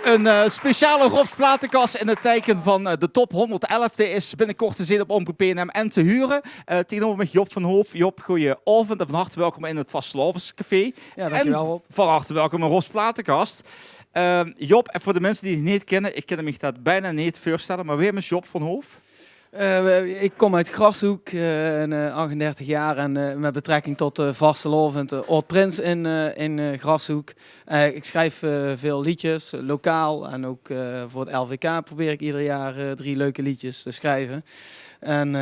Een speciale Rob's Platenkast in het teken van de top 111 is binnenkort te zien op Omroep PNM en te huren. Tegenover met Job van Hoof. Job, goedenavond en van harte welkom in het Vastelovens Café. Ja, dankjewel Rob. Van harte welkom in Rob's Platenkast. Job, en voor de mensen die het niet kennen, ik ken hem dat bijna niet voorstellen, maar wie is Job van Hoof? Ik kom uit Grashoek, 38 jaar en met betrekking tot Vastelovend, Oud-Prins in Grashoek. Ik schrijf veel liedjes, lokaal en ook voor het LVK probeer ik ieder jaar 3 leuke liedjes te schrijven. En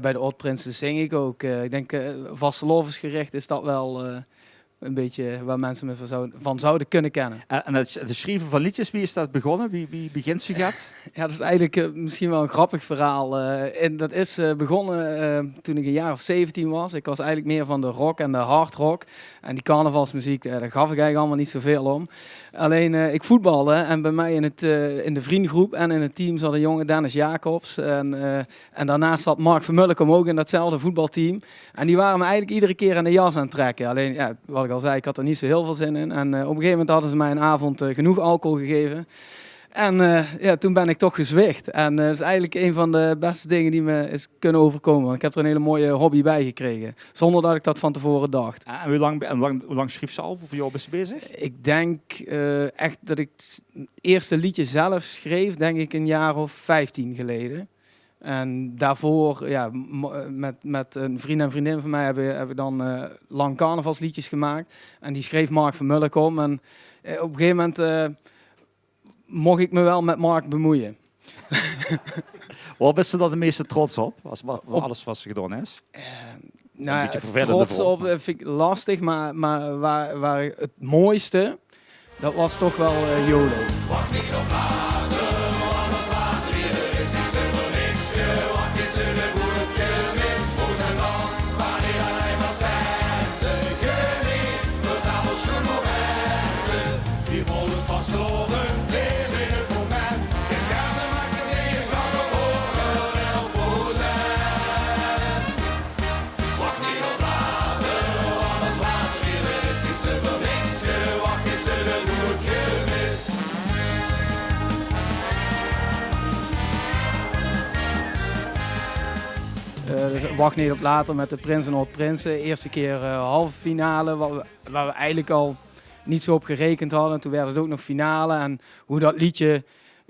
bij de Oud-Prins zing ik ook. Ik denk Vastelovensgericht is dat wel een beetje waar mensen me van zouden kunnen kennen. En het schrijven van liedjes, wie is dat begonnen? Wie begint zo gaat? Ja, dat is eigenlijk misschien wel een grappig verhaal. En dat is begonnen toen ik een jaar of 17 was. Ik was eigenlijk meer van de rock en de hard rock. En die carnavalsmuziek, daar gaf ik eigenlijk allemaal niet zoveel om. Alleen ik voetbalde en bij mij in de vriendengroep en in het team zat een jongen, Dennis Jacobs. En daarnaast zat Mark Vermullekom ook in datzelfde voetbalteam. En die waren me eigenlijk iedere keer aan de jas aan het trekken. Alleen, ja, wat ik al zei, ik had er niet zo heel veel zin in. En op een gegeven moment hadden ze mij een avond genoeg alcohol gegeven. En toen ben ik toch gezwicht. En dat is eigenlijk een van de beste dingen die me is kunnen overkomen. Want ik heb er een hele mooie hobby bij gekregen. Zonder dat ik dat van tevoren dacht. En hoe lang schreef ze al? Voor jou bent je bezig? Ik denk echt dat ik het eerste liedje zelf schreef, denk ik een jaar of 15 geleden. En daarvoor, ja, met een vriend en vriendin van mij hebben we dan lang carnavalsliedjes gemaakt. En die schreef Mark Vermullekom. En op een gegeven moment mocht ik me wel met Mark bemoeien. Waar ben je dan de meeste trots op? Op alles wat ze gedaan is? Trots op vind ik lastig, maar waar het mooiste, dat was toch wel YOLO. Wacht niet op later, anders later hier is niet zoveel niks. Wacht is er hoe het gemist. Moet en dans, wanneer alleen maar centen. Geniet, verzamel schoen momenten. Die vol het vasteloven, leef in het moment. Geef gas en maak de zee, kan op horen 11%. Wacht niet op later, anders later hier is niet zoveel niks. Wacht is er hoe het gemist. Wacht niet op later met de Prins en Oud-Prinsen. Eerste keer halve finale, waar we eigenlijk al niet zo op gerekend hadden. Toen werd het ook nog finale. En hoe dat liedje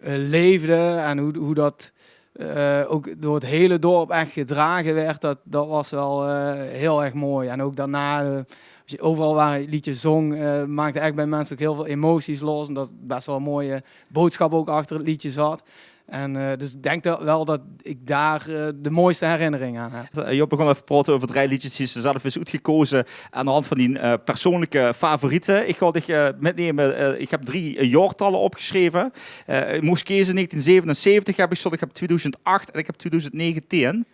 leefde en hoe dat ook door het hele dorp echt gedragen werd, dat was wel heel erg mooi. En ook daarna, als je overal waar je liedje zong, maakte echt bij mensen ook heel veel emoties los. En dat best wel een mooie boodschap ook achter het liedje zat. En dus ik denk wel dat ik daar de mooiste herinnering aan heb. Job begon even praten over 3 liedjes die ze zelf is uitgekozen aan de hand van die persoonlijke favorieten. Ik ga dich metnemen. Ik heb 3 jaartallen opgeschreven. Ik moest kiezen 1977 heb ik 2008 en ik heb 2019.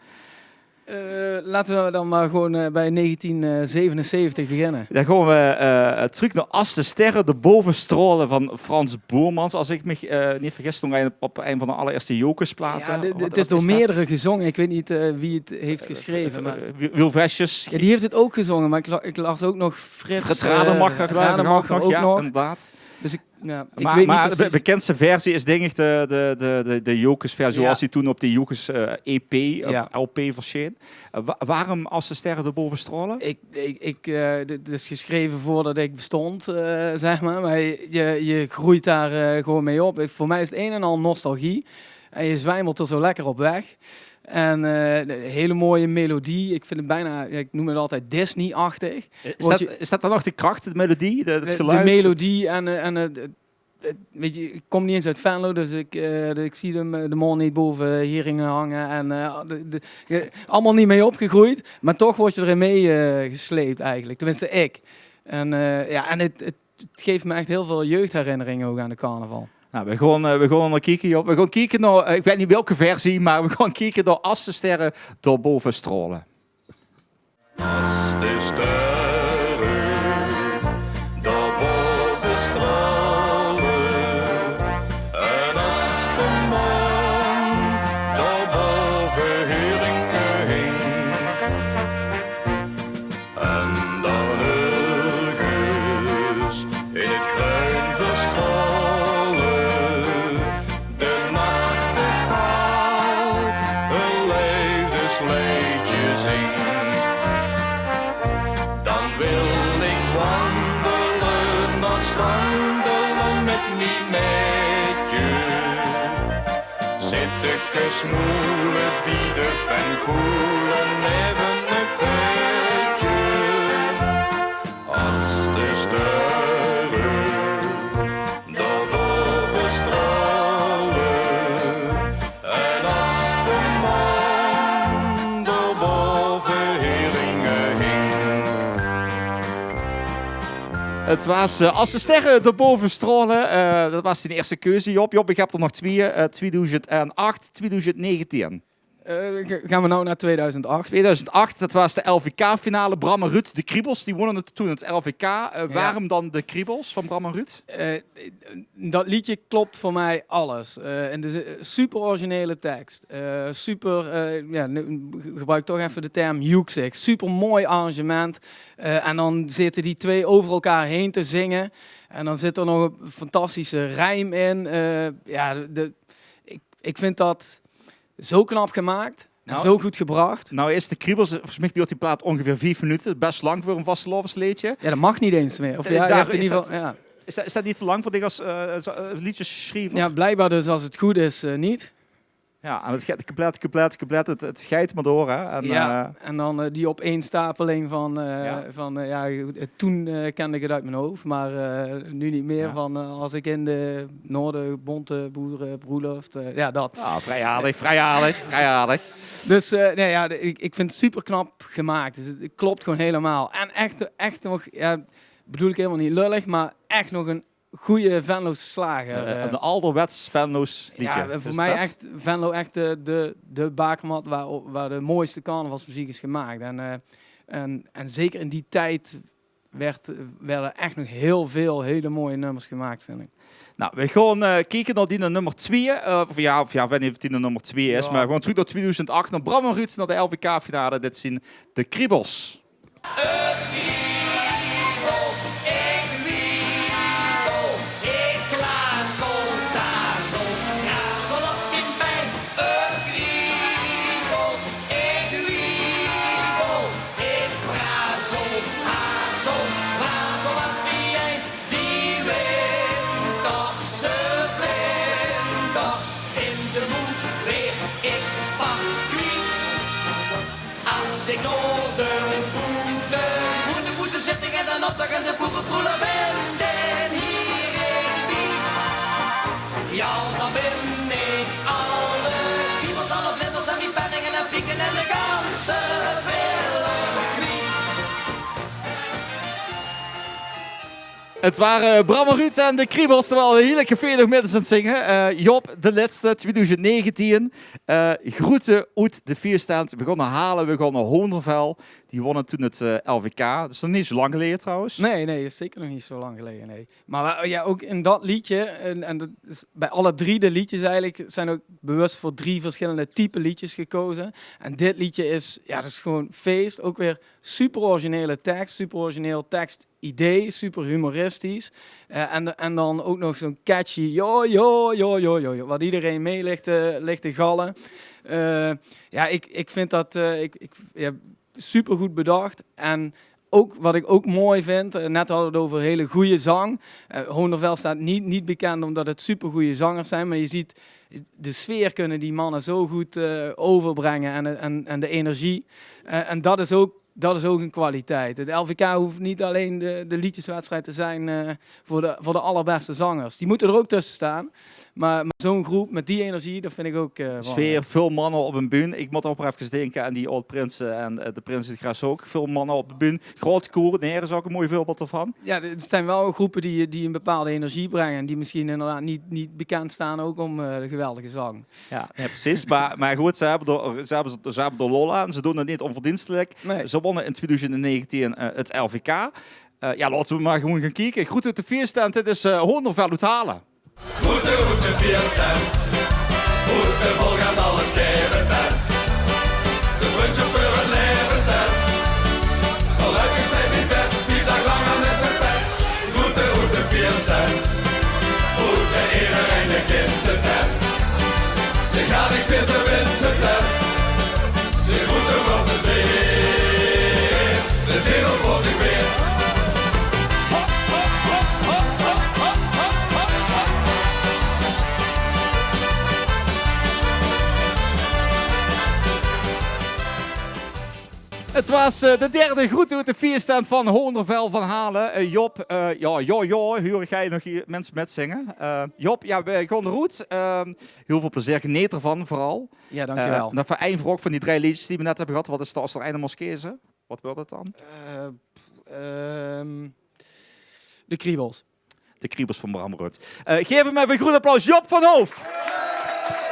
Laten we dan maar gewoon bij 1977 beginnen. Dan gaan we terug naar Als de sterren de bovenstralen van Frans Boermans. Als ik me niet vergis, nog op een van de allereerste Jokersplaten. Ja, het is door meerdere gezongen. Ik weet niet wie het heeft geschreven. Maar Wiel Vresjes. Ja, die heeft het ook gezongen, maar ik las ook nog Frits Rademacher ook nog. Inderdaad. Dus ik maar de bekendste versie is denk ik de Jokers-versie, zoals die toen op de Jokers EP, LP verscheen. Waarom Als de sterren erboven stralen? Het is geschreven voordat ik bestond, zeg maar je groeit daar gewoon mee op. Voor mij is het een en al nostalgie. En je zwijmelt er zo lekker op weg. En een hele mooie melodie. Ik vind het bijna, ik noem het altijd Disney-achtig. Is dat dan nog de kracht, de melodie, het geluid? De melodie en weet je, ik kom niet eens uit Venlo, dus ik zie de man niet boven Heringen hangen. En allemaal niet mee opgegroeid, maar toch word je erin mee gesleept eigenlijk. Tenminste, ik. En het geeft me echt heel veel jeugdherinneringen ook aan de carnaval. Nou, we gaan naar kijken, Job. We gaan kijken naar, ik weet niet welke versie, maar we gaan kijken naar Als de sterren daarboven stralen. Als de sterren daarboven stralen en als de maan daarboven Heringen hing en daar nergens in het groen verscholen het niet met je. Zit ik gesmoelen, bieden en koelen, even een petje. Als de sterren daarboven stralen en als de maan daarboven Heringen hing. Het was Als de sterren erboven stralen. Dat was de eerste keuze, Job. Job, ik heb er nog twee. 2008, 2019. Gaan we nou naar 2008? 2008, dat was de LVK-finale. Bram en Ruud, de Kriebels, die wonnen het toen het LVK. Waarom dan de Kriebels van Bram en Ruud? Dat liedje klopt voor mij alles. En de super originele tekst. Gebruik toch even de term Juxig. Super mooi arrangement. En dan zitten die twee over elkaar heen te zingen. En dan zit er nog een fantastische rijm in. Ik vind dat zo knap gemaakt. En zo goed gebracht. Nou is de Kriebels, volgens mij duurt die plaat ongeveer 4 minuten. Best lang voor een vastelovensliedje. Ja, dat mag niet eens meer. Of ja, je hebt in ieder geval, ja. Is dat niet te lang voor dingen als liedjes schrijven? Ja, blijkbaar dus als het goed is niet. Ja, en het compleet, het geit maar door. Hè? En, en dan die opeenstapeling toen kende ik het uit mijn hoofd, maar nu niet meer. Ja. Van als ik in de Noorden bonte boerenbroederft, dat. vrij aardig. Dus ik vind het super knap gemaakt. Dus het klopt gewoon helemaal. En echt nog, bedoel ik helemaal niet lullig, maar echt nog een goede Venlo's slager. Een ouderwets Venlo's liedje. Ja, voor mij echt Venlo echt de bakermat waar de mooiste carnavalsmuziek is gemaakt. En zeker in die tijd werden echt nog heel veel hele mooie nummers gemaakt, vind ik. Nou, we gaan kijken naar die nummer 2. Of ik weet niet of die nummer 2 is, maar gewoon terug naar 2008. Naar Bram en Ruud, naar de LVK-finale. Dit zijn de Kriebels. En de boerenproelen wenden hier in Biet. Ja, dan ben ik alle kriebels, alle vlinders en die penningen en pieken en de ganse kwiet. Het waren Bram en Ruud en de Kriebels, terwijl we heerlijk geveelig midden aan het zingen. Job, de laatste, 2019. Groeten uit de vierstand. We gaan halen, we gaan naar Hoondervel. Die wonnen toen het LVK. Dat is nog niet zo lang geleden trouwens. Nee, dat is zeker nog niet zo lang geleden. Nee. Maar ook in dat liedje, en dat is bij alle 3 de liedjes eigenlijk, zijn ook bewust voor 3 verschillende type liedjes gekozen. En dit liedje is, dat is gewoon feest. Ook weer super originele tekst, super origineel tekstidee, super humoristisch. En dan ook nog zo'n catchy yo, waar iedereen mee ligt te gallen. Ik vind dat super goed bedacht. En ook, wat ik ook mooi vind, net hadden we het over hele goede zang. Hoondervel staat niet bekend omdat het super goede zangers zijn, maar je ziet de sfeer kunnen die mannen zo goed overbrengen en de energie. En dat is ook een kwaliteit. De LVK hoeft niet alleen de liedjeswedstrijd te zijn voor de allerbeste zangers. Die moeten er ook tussen staan. Maar zo'n groep met die energie, dat vind ik ook... Sfeer, veel mannen op een bühne. Ik moet ook maar even denken aan die Oud Prinsen en de Prinsen Gras ook. Veel mannen op de bühne. Grote koor, daar is ook een mooi voorbeeld ervan. Ja, het zijn wel groepen die een bepaalde energie brengen. En die misschien inderdaad niet bekend staan ook om de geweldige zang. Ja, precies. maar goed, ze hebben de lol aan. Ze doen het niet onverdienstelijk. Nee. Ze wonnen in 2019 het LVK. Laten we maar gewoon gaan kijken. Goed uit de vierstand. Dit is Hoondervel uit Halen. Goed de vierstand. Goed de volgas alles geven ten. De vriendschap voor het leven ten. Gelukkig zijn we bed, 4 dagen lang aan het perfect. Goed de vierstand. Goed de iedereen de kindse ten. Je gaat niks meer te winsten ten. De route van de zee. De zee voor zich weer. was de derde groet uit de feeststand van Hoondervel van Halen. Job, hoor ga je nog hier mensen met zingen. Job, ja, we gaan de route. Heel veel plezier, geniet ervan vooral. Ja, dankjewel. Dan voor één ook van die 3 liedjes die we net hebben gehad. Wat is de als er einde moskezen? Wat wil dat dan? De kriebels. De kriebels van Bram Rut. Geef hem even een groot applaus, Job van Hoof.